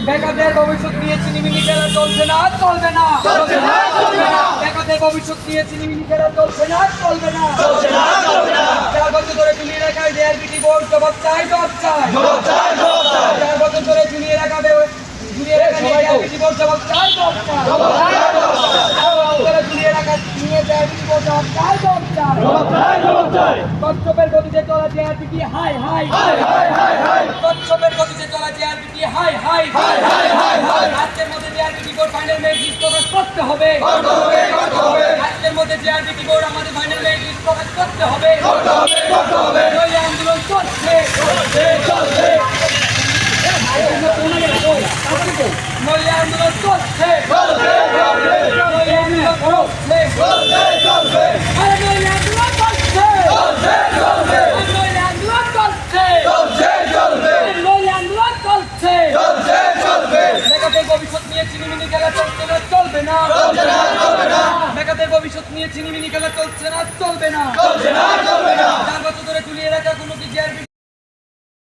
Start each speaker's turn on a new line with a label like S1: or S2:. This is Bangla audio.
S1: বেকারদের ভবিষ্যৎ নিয়ে চিনিমিনি খেলা চলছে না, চলবে না। বেকারদের ভবিষ্যৎ নিয়ে চিনিমিনি খেলা চলছে না, চলবে না। 4 বছর ধরে ঝুলিয়ে রাখা ডিআরবিটি বোর্ড জবাব চাই, জবাব চাই। 4 বছর ধরে ঝুলিয়ে রাখা ডিআরবিটি বোর্ড জবাব চাই, জবাব চাই। ঝুলিয়ে রাখা ডিআরবিটি বোর্ড জবাব চাই, জবাব চাই। কচ্ছপের গতিতে চলা ডিআরবিটি হাই হাই, কচ্ছপের গতিতে চলা ডিআরবিটি হাই হাই। আজকের মধ্যে ডিআরবিটি বোর্ড ফাইনাল মেরিট লিস্ট প্রকাশ করতে হবে। আজকের মধ্যে ডিআরবিটি বোর্ড আমাদের ফাইনাল মেরিট লিস্ট প্রকাশ করতে হবে। নইলে আন্দোলন চলছে, নইলে আন্দোলন চলছে, নইলে আন্দোলন চলছে, আরে নইলে আন্দোলন চলছে, নইলে আন্দোলন চলছে, নইলে আন্দোলন চলছে। বেকারদের ভবিষ্যৎ নিয়ে চিনিমিনি খেলা চলছে না, চলবে না। বেকারদের ভবিষ্যৎ নিয়ে চিনিমিনি খেলা চলছে না, চলবে না।